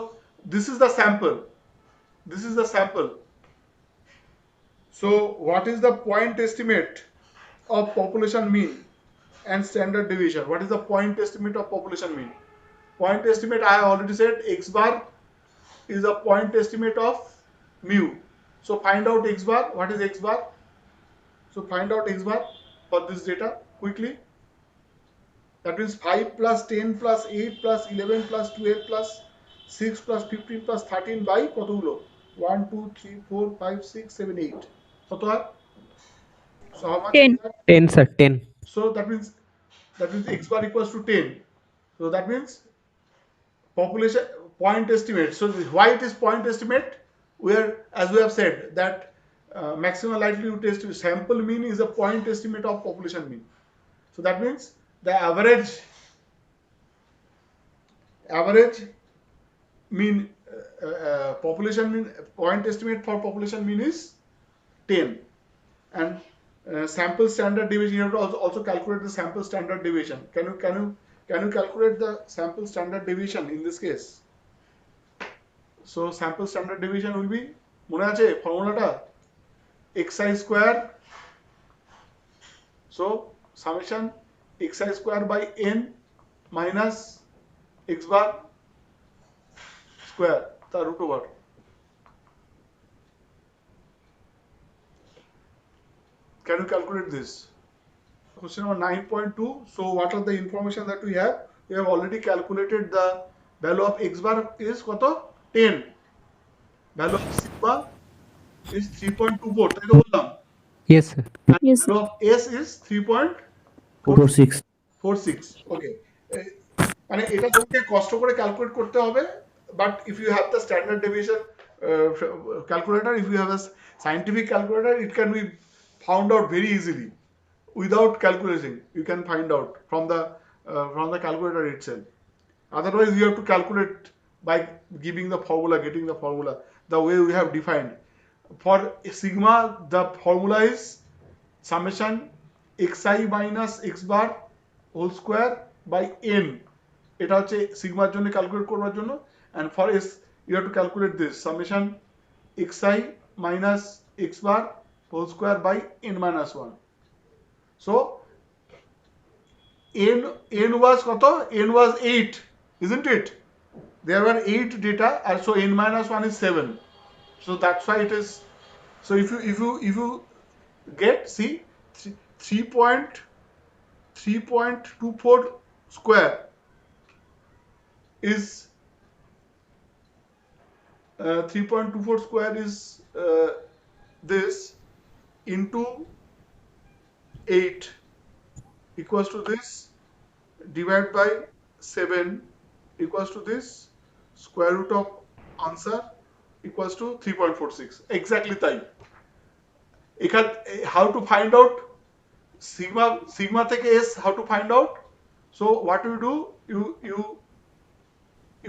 A: this is the sample. So what is the point estimate of population mean and standard deviation? What is the point estimate of population mean? Point estimate, I have already said, x bar is a point estimate of mu. So find out x bar. What is x bar? So find out x bar for this data quickly. That means 5 plus 10 plus 8 plus 11 plus 12 plus 6 plus 15 plus 13 by কতগুলো? 1, 2, 3, 4, 5, 6, 7, 8. কত হয়? So how much
B: 10.
A: is that?
D: 10, sir, 10.
A: So that means x bar equals to 10. So that means population point estimate. So why it is point estimate? As we have said that maximum likelihood test sample mean is a point estimate of population mean. So that means the average mean population mean point estimate for population mean is 10, and sample standard deviation, you have to also calculate the sample standard deviation. Can you calculate the sample standard deviation in this case? So sample standard deviation will be, মনে আছে ফর্মুলাটা, xi square, so summation xi square by n minus x bar square the root over. Can you calculate this? Question number 9.2. So what are the information that we have? We have already calculated the value of x bar is কত? 10. Value of sigma is 3.24. তাই তো বললাম?
D: Yes, sir.
A: And
B: Yes,
A: value of s is
C: 46.
A: 3.46. Okay. মানে এটা তোমাকে কষ্ট করে calculate করতে হবে, but if you have the standard deviation calculator, if you have a scientific calculator, it can be found out very easily without calculating. You can find out from the calculator itself. Otherwise you have to calculate by giving the formula, getting the formula the way we have defined. For sigma, the formula is summation xi minus x bar whole square by n. এটা হচ্ছে সিগমার জন্য calculate করবার জন্য, and for s you have to calculate this summation xi minus x bar whole square by n minus 1. So n was কত? N was 8, isn't it? There were 8 data, and so n minus 1 is 7. So that's why it is. So if you get, see, 3.24 square is 3.24 square is this into 8 equals to this divided by 7 equals to this square root of answer equals to 3.46 exactly তাই এখান how to find out sigma থেকে s how to find out so what you do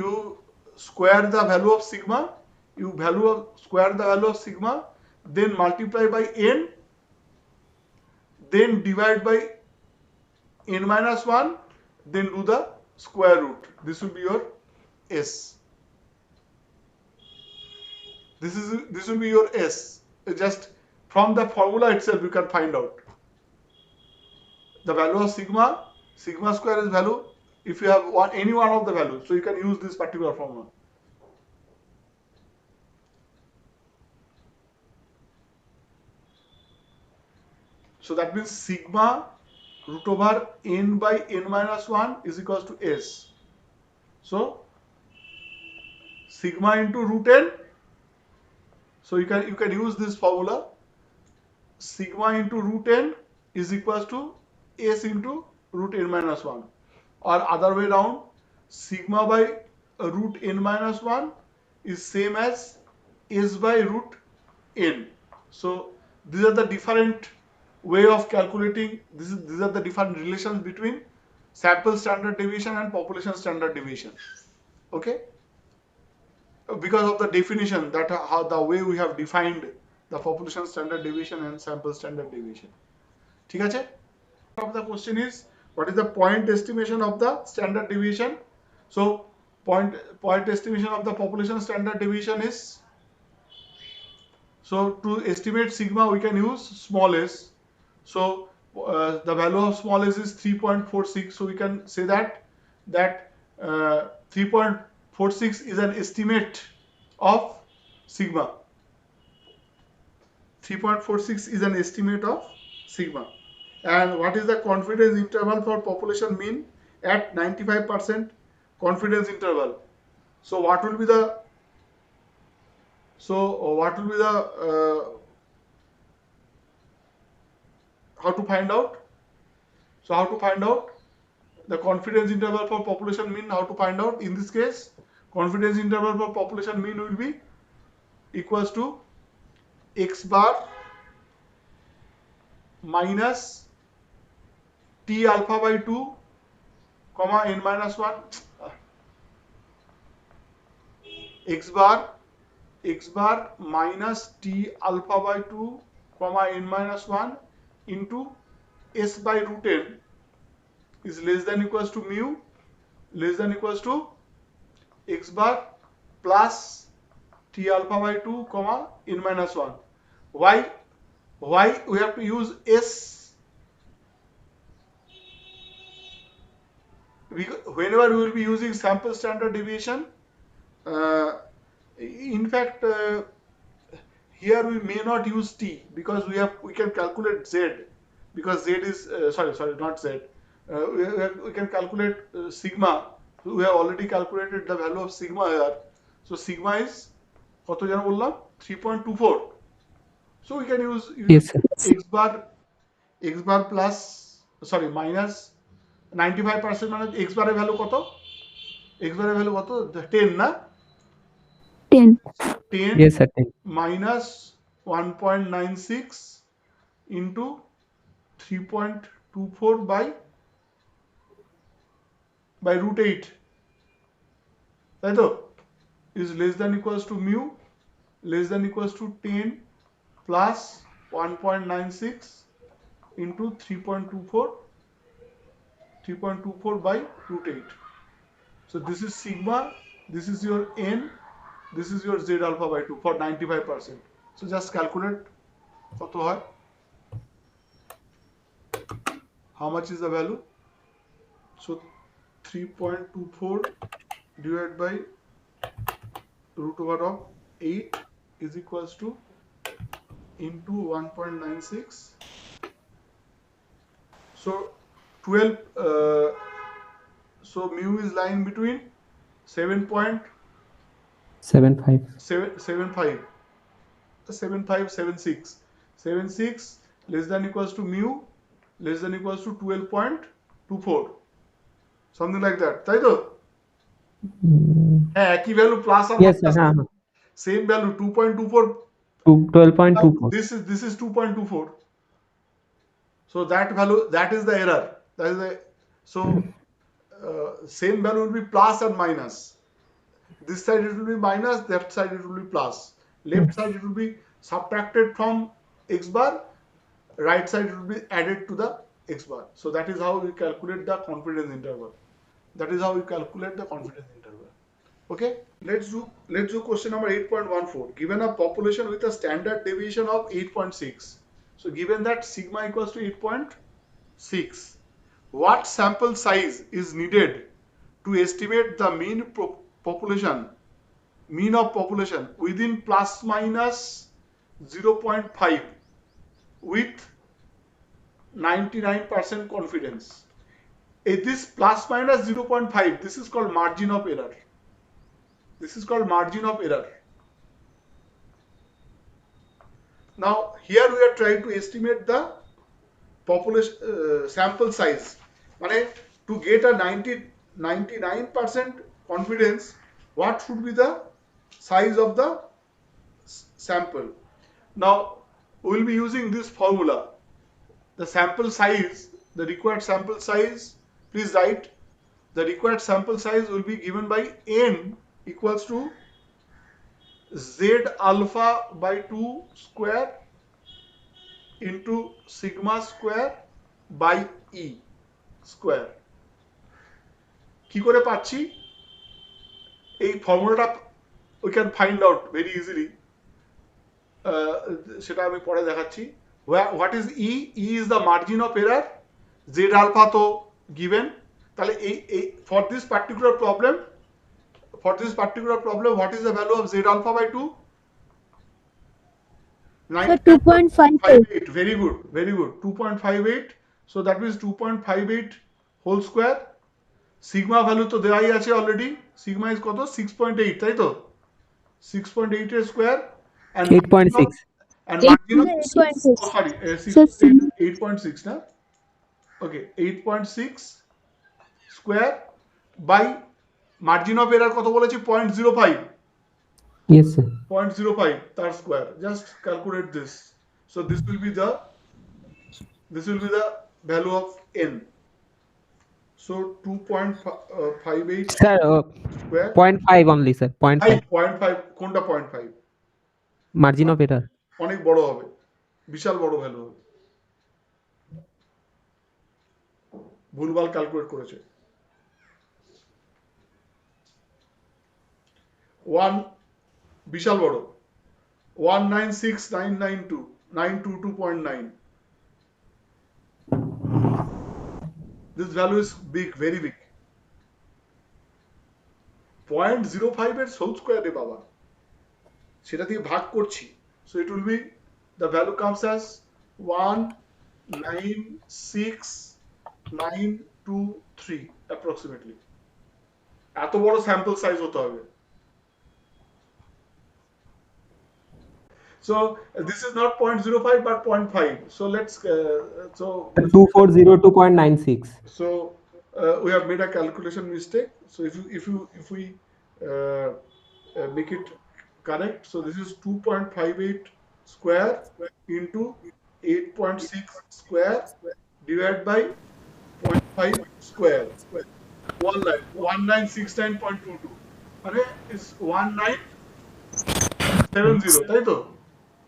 A: you square the value of sigma square the value of sigma then multiply by n then divide by n minus 1 then do the square root. This will be your s. This will be your s. Just from the formula itself you can find out the value of sigma square is value if you have any one of the values, so you can use this particular formula. So that means sigma root over n by n minus 1 is equals to s. So sigma into root n, so you can use this formula. Sigma into root n is equals to s into root n minus 1, or other way around, sigma by root n minus 1 is same as s by root n. So these are the different way of calculating. These are the different relations between sample standard deviation and population standard deviation. Okay, because of the definition that how the way we have defined the population standard deviation and sample standard deviation. ঠিক আছে? Of the question is what is the point estimation of the standard deviation? So point estimation of the population standard deviation is, so to estimate sigma we can use small s. So the value of small s is 3.46. So we can say that 3.46 is an estimate of sigma. 3.46 is an estimate of sigma. And what is the confidence interval for population mean at 95% confidence interval? So what will be the how to find out? So how to find out the confidence interval for population mean? How to find out? In this case, confidence interval for population mean will be equals to x bar minus t alpha by 2 comma n minus 1 x bar minus t alpha by 2 comma n minus 1 into s by root n is less than equals to mu less than equals to x bar plus t alpha by 2 comma n minus 1. Why we have to use s? Whenever we will be using sample standard deviation, in fact here we may not use t because we can calculate z, because z is sorry not z, we can calculate sigma. We have already calculated the value of sigma here. So sigma is কত জানো বললাম 3.24. So we can use
D: Yes, sir.
A: x bar plus minus 95% মানে x bar এর value কত? x bar এর value কত? 10 না?
B: 10.
A: 10
D: Yes, sir.
A: minus 1.96 into 3.24 by root 8, তাই তো, is less than equals to mu less than equals to 10 plus 1.96 into 3.24 by root 8. So this is sigma, this is your n, this is your z alpha by 2 for 95%. So just calculate কত হয়, how much is the value? So 3.24 divided by root over of 8 is equals to into 1.96. So 12 so mu is lying between 7.75 76 less than equals to mu less than equals to 12.24, something like that, তাই তো? হ্যাঁ একই value plus আর
D: Yes, sir.
A: Minus same value 2.24
D: 12.24.
A: this is 2.24, so that value, that is the error, that is the, so same value will be plus and minus. This side it will be minus, that side it will be plus. Left side it will be subtracted from x bar, right side it will be added to the x bar. So that is how we calculate the confidence interval. That is how we calculate the confidence interval. Okay, let's do question number 8.14. Given a population with a standard deviation of 8.6, so given that sigma equals to 8.6, what sample size is needed to estimate the mean of population within plus minus 0.5 with 99% confidence? This plus minus 0.5, this is called margin of error. This is called margin of error. Now here we are trying to estimate the population sample size. মানে to get a 99% confidence, what should be the size of the sample? Now we will be using this formula. The sample size, the required sample size, please write, the required sample size will be given by n equals to z alpha by 2 square into sigma square by e square. কি করে পাচ্ছি? এই ফর্মুলাটা we can find out very easily. সেটা আমি পরে দেখাচ্ছি. What is e? E is the margin of error. Z alpha তো given. তাহলে এই for this particular problem, what is the value of z alpha by 2?
B: Sir, 2.58.
A: Very good, very good. 2.58. So that means 2.58 whole square. Sigma value তো দেওয়াই আছে already. Sigma is কত? 6.8, তাই তো? 6.8 এর square and
D: 8.6.
A: and margin of
B: 8.6.
A: oh, sorry,
B: Sir,
A: 8.6 na? Okay, 8.6 square by margin of error কত বলেছি? 0.05.
D: Yes, sir.
A: 0.05 তার square. Just calculate this. So this will be the value of n. So 2.58
D: Sir,
A: square
D: 0.5 only, sir. 0.5.
A: 0.5 কোনটা 0.5?
D: Margin of error.
A: অনেক বড় হবে, বিশাল বড় value হবে, ভুলভাল ক্যালকুলেট করেছে। 1 বিশাল বড়, 196,992,922.9. This value is big, very big. 0.05 এর হোল স্কয়ার রে বাবা, সেটা দিয়ে ভাগ করছি, so it will be, the value comes as 196,923 approximately. এত বড় স্যাম্পল সাইজ হতে হবে। So this is not 0.05 but 0.5. So let's
D: 2402.96.
A: So we have made a calculation mistake. So if we make it correct, so this is 2.58 square into 8.6 square divided by 0.5 square. 1969.22. মানে is 1970, তাই তো?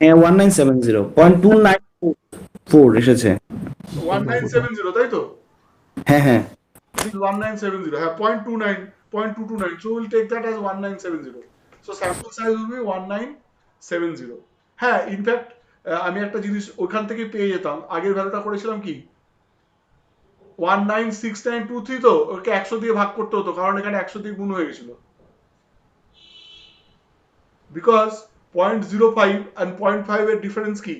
C: 1970.294 এসেছে।
A: 1970, তাই তো?
C: হ্যাঁ হ্যাঁ।
A: This is 1970. Have 0.29. So we'll take that as 1970. So sample size will be 1970. হ্যাঁ, in fact আমি একটা জিনিস ওখান থেকে পেয়ে যেতাম। আগের ভ্যালুটা করেছিলাম কি 196923, তো ওকে 100 দিয়ে ভাগ করতে হতো, কারণ এখানে 100 দিয়ে গুণ হয়ে গেছিল। বিকজ 0.05 and 0.5 এর ডিফারেন্স কি?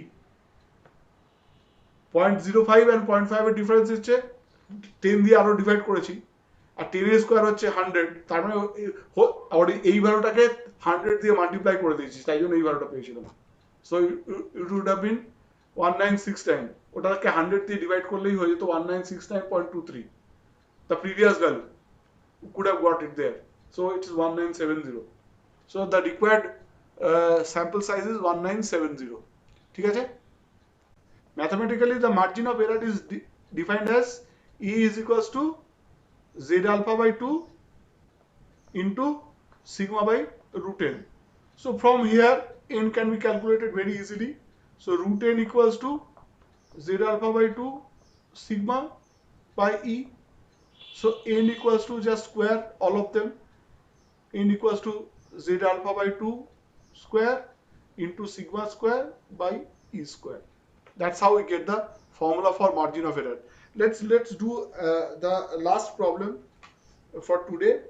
A: 0.05 and 0.5 এর ডিফারেন্স হচ্ছে 10 দিয়ে আরো ডিভাইড করেছি, আর 10 এর স্কয়ার হচ্ছে 100, তার মানে এই ভ্যালুটাকে 100 দিয়ে মাল্টিপ্লাই করে দিয়েছি, তাই জন্য এই ভ্যালুটা পেয়েছিলাম। So it would have been 1969, ওটাকে 100 দিয়ে ডিভাইড করলেই হয়ে যেত 1969.23, the previous value, could have got it there. So it is 1970. So the required sample size is 1970. ठीक है? Mathematically, the margin of error is defined as E is equals to Z alpha by 2 into sigma by root n. So from here, n can be calculated very easily. So root n equals to Z alpha by 2 sigma by E. So n equals to just square all of them. N equals to Z alpha by 2 square into sigma square by E square. That's how we get the formula for margin of error. Let's do the last problem for today.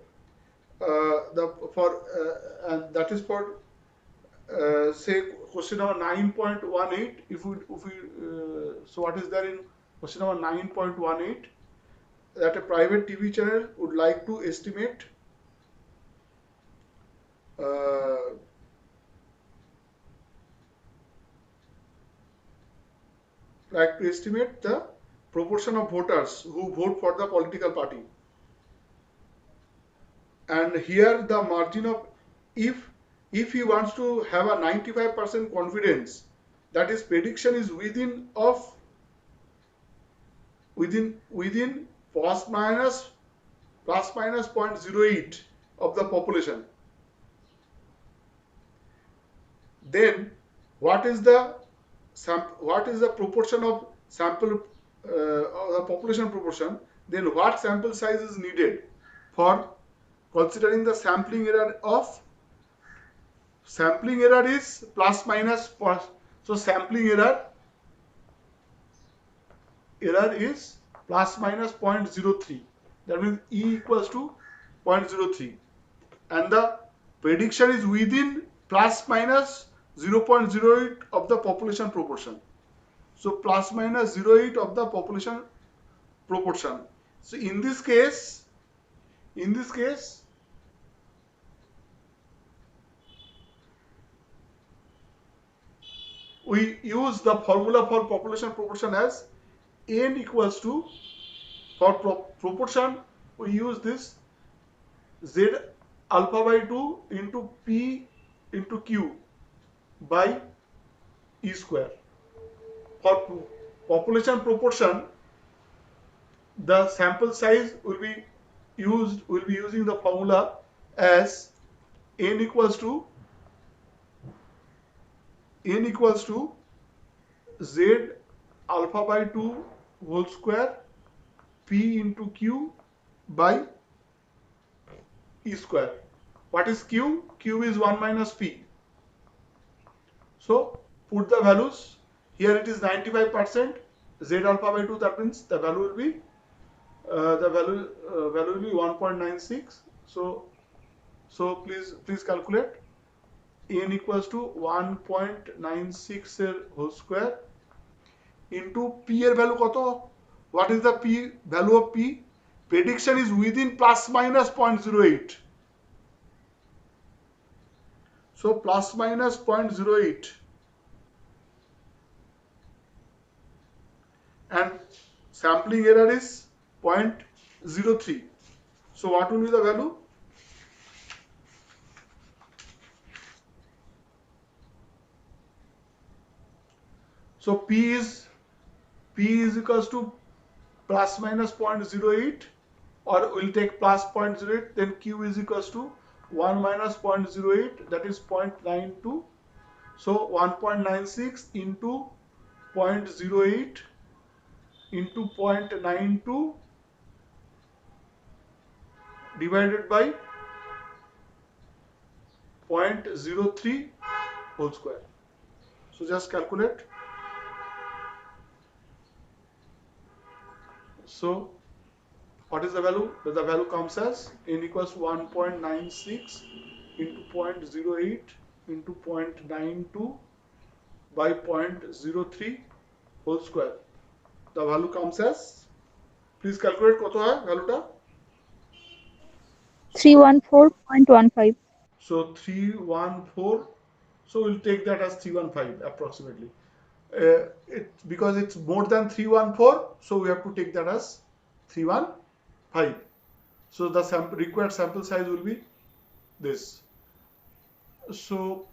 A: And that is for say question number 9.18. If we so what is there in question number 9.18? That a private TV channel would like to estimate the proportion of voters who vote for the political party. And here the margin of, if he wants to have a 95% confidence that his prediction is within plus minus 0.08 of the population, then what is the proportion of sample the population proportion, then what sample size is needed for considering the sampling error is plus minus, so sampling error is plus minus 0.03. That means E equals to 0.03, and the prediction is within plus minus 0.08 of the population proportion. So plus minus 0.08 of the population proportion. So in this case, we use the formula for population proportion as n equals to, for proportion we use this Z alpha by 2 into P into Q by E square. For population proportion, the sample size will be using the formula as n equals to Z alpha by 2 whole square P into Q by E square. What is Q? Q is 1 minus P. So put the values. Here it is 95%. Z alpha by 2. That means the value will be 1.96. So please calculate. N equals to 1.96 whole square into P er value koto? What is the P value of P? Prediction is within plus minus 0.08. So plus minus 0.08. And sampling error is 0.03. So what will be the value? So P is equals to plus minus 0.08, or we'll take plus 0.08, then Q is equals to 1 minus 0.08, that is 0.92. So 1.96 into 0.08 into 0.92 divided by 0.03 whole square. So just calculate. So what is the value? The value comes as n equals 1.96 into 0.08 into 0.92 by 0.03 whole square. The value comes as, please calculate koto hai value ta?
B: 314.15.
A: So 314. So we'll take that as 315 approximately. Because it's more than 314, so we have to take that as 315. So the required sample size will be this. So